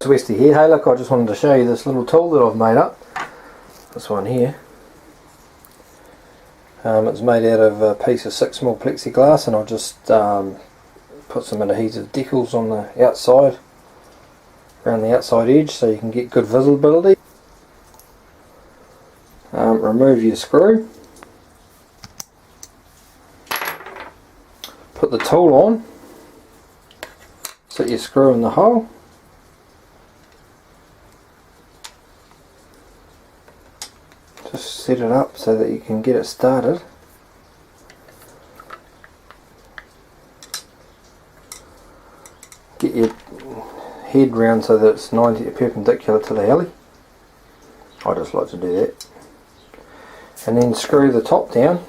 twisty here. Hey look, I just wanted to show you this little tool that I've made up. This one here. It's made out of a piece of 6mm plexiglass, and I've just put some adhesive decals on the outside, around the outside edge, so you can get good visibility. Remove your screw. Put the tool on. Set your screw in the hole. Just set it up so that you can get it started. Get your head round so that it's 90 perpendicular to the heli. I just like to do that. And then screw the top down.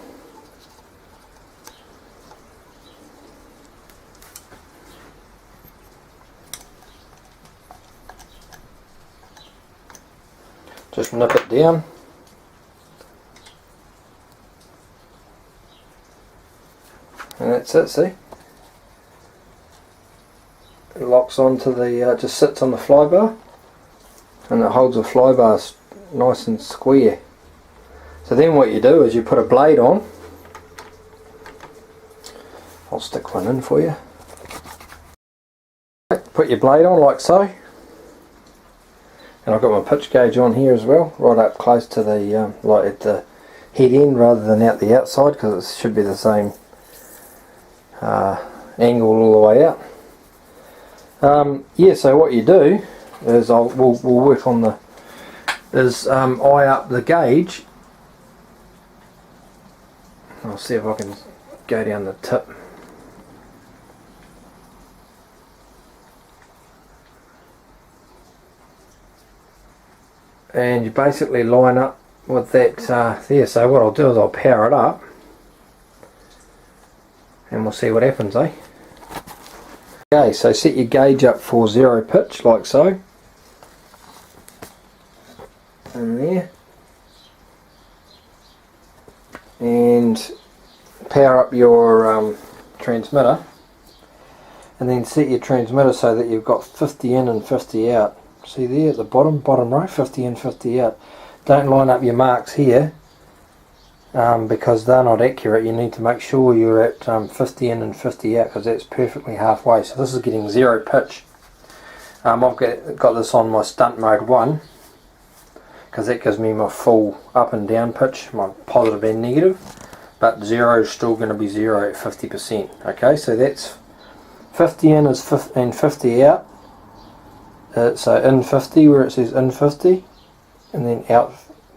Just nip it down. And that's it, see? It locks onto the, just sits on the flybar, and it holds the flybar nice and square. So then what you do is you put a blade on. I'll stick one in for you. Put your blade on like so. And I've got my pitch gauge on here as well, right up close to the, like at the head end rather than out the outside, because it should be the same angle all the way out. Yeah, so what you do is we'll work on the, eye up the gauge. I'll see if I can go down the tip. And you basically line up with that there. So what I'll do is I'll power it up, and we'll see what happens, eh? Okay, so set your gauge up for 0 pitch like so. And there. And power up your transmitter, and then set your transmitter so that you've got 50 in and 50 out. See there at the bottom row, 50 in, 50 out. Don't line up your marks here because they're not accurate. You need to make sure you're at 50 in and 50 out, because that's perfectly halfway. So this is getting 0 pitch. I've got this on my stunt mode 1, because that gives me my full up and down pitch, my positive and negative, but 0 is still going to be 0 at 50%. Okay, so that's 50 in is and 50 out. So in 50 where it says in 50, and then out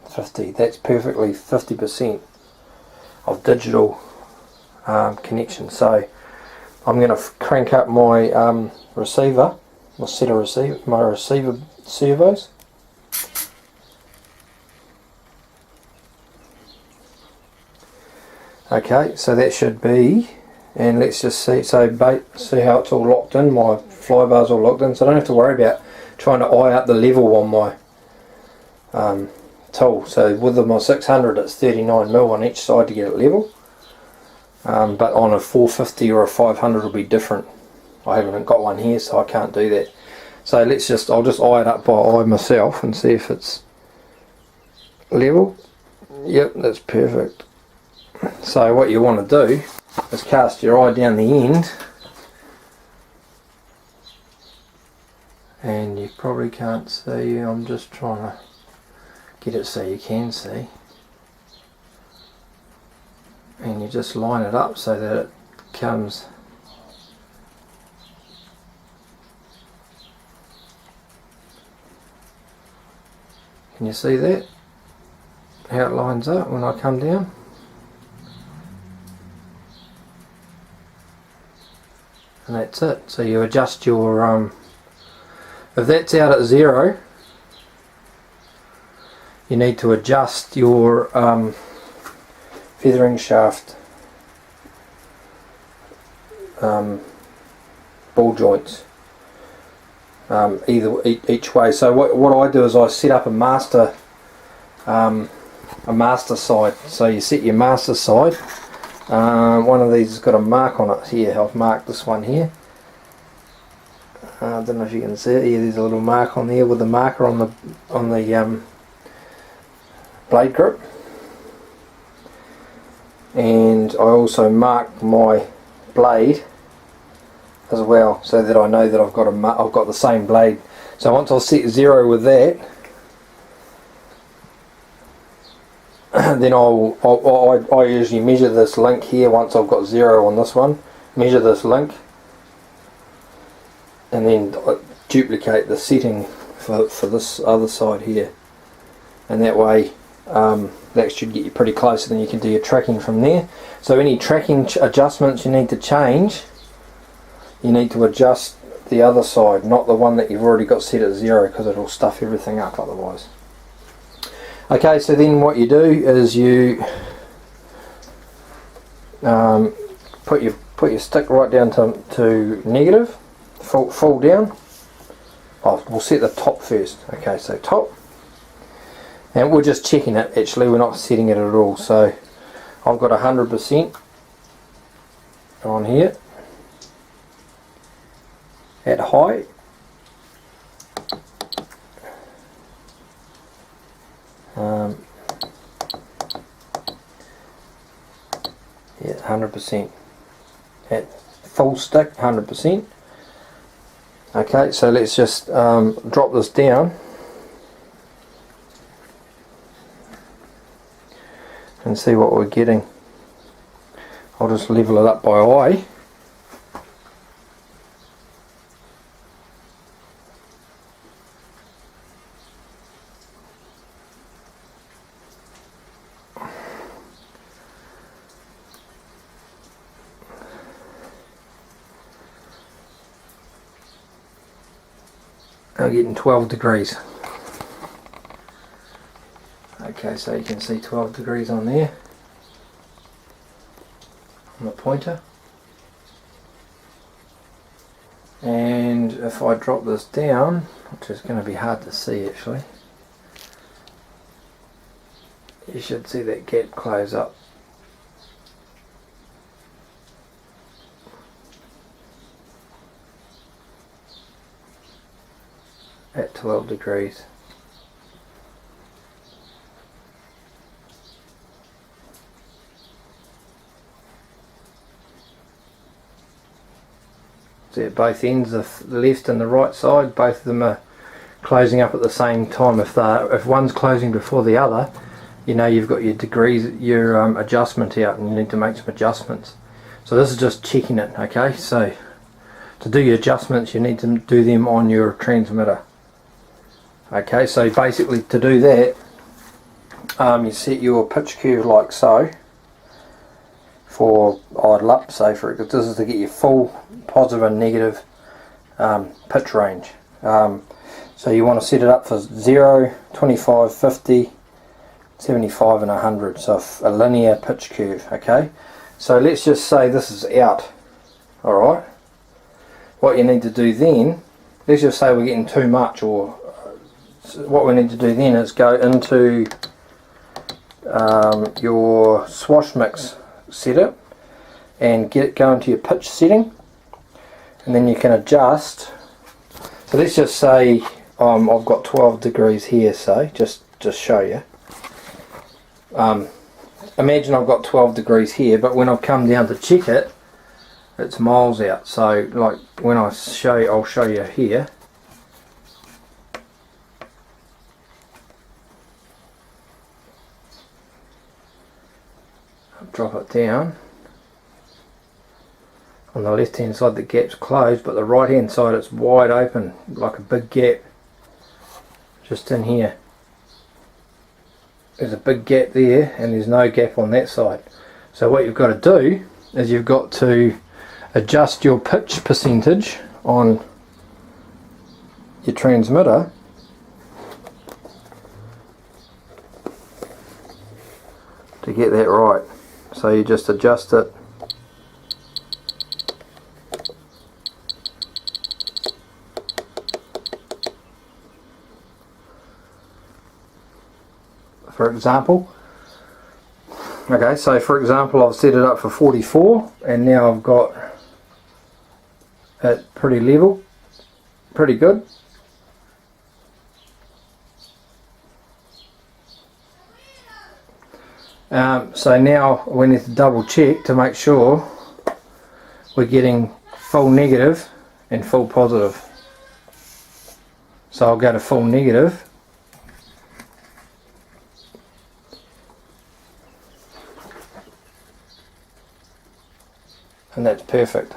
50. That's perfectly 50% of digital connection. So I'm going to crank up my receiver, my set of my receiver servos. Okay, so that should be, and let's just see, so see how it's all locked in, my flybar's all locked in, so I don't have to worry about trying to eye up the level on my tool. So with my 600 it's 39mm on each side to get it level, but on a 450 or a 500 it'll be different. I haven't got one here, so I can't do that. So I'll just eye it up by eye myself and see if it's level. Yep, that's perfect. So what you want to do is cast your eye down the end, and you probably can't see, I'm just trying to get it so you can see, and you just line it up so that it comes can you see that? How it lines up when I come down? And that's it. So you adjust your if that's out at 0, you need to adjust your feathering shaft ball joints each way. So what I do is I set up a master side. So you set your master side. One of these has got a mark on it here. I've marked this one here. I don't know if you can see it. Yeah, there's a little mark on there with the marker on the blade grip. And I also mark my blade as well, so that I know that I've got the same blade. So once I'll set 0 with that, then I usually measure this link here. Once I've got 0 on this one, measure this link, and then duplicate the setting for this other side here, and that way that should get you pretty close, and then you can do your tracking from there. So any tracking adjustments you need to change, you need to adjust the other side, not the one that you've already got set at 0, because it'll stuff everything up otherwise. Okay, so then what you do is you put your stick right down to negative, full down. Oh, we'll set the top first. Okay, so top, and we're just checking it. Actually, we're not setting it at all. So I've got 100% on here at high. Yeah, 100% at full stick, 100%. Okay, so let's just drop this down and see what we're getting. I'll just level it up by eye. I'm getting 12 degrees. Okay, so you can see 12 degrees on there on the pointer. And if I drop this down, which is going to be hard to see actually, you should see that gap close up. At 12 degrees. See at both ends, the left and the right side, both of them are closing up at the same time. If one's closing before the other, you know you've got your degrees, your adjustment out, and you need to make some adjustments. So this is just checking it. Okay, so to do your adjustments you need to do them on your transmitter. Okay, so basically to do that, you set your pitch curve like so for idle up, say for it, because this is to get your full positive and negative pitch range. So you want to set it up for 0, 25, 50, 75 and 100, so a linear pitch curve. Okay, so let's just say this is out. Alright, what you need to do then, let's just say we're getting too much, or what we need to do then is go into your swash mix setup and go into your pitch setting, and then you can adjust. So let's just say I've got 12 degrees here, so just show you. Imagine I've got 12 degrees here, but when I've come down to check it, it's miles out. So like when I'll show you here. Drop it down. On the left hand side the gap's closed, but the right hand side it's wide open, like a big gap just in here. There's a big gap there and there's no gap on that side. So what you've got to do is you've got to adjust your pitch percentage on your transmitter to get that right. So you just adjust it for example. Okay, so for example I've set it up for 44 and now I've got it pretty level. pretty good. So now we need to double check to make sure we're getting full negative and full positive. So I'll go to full negative, and that's perfect.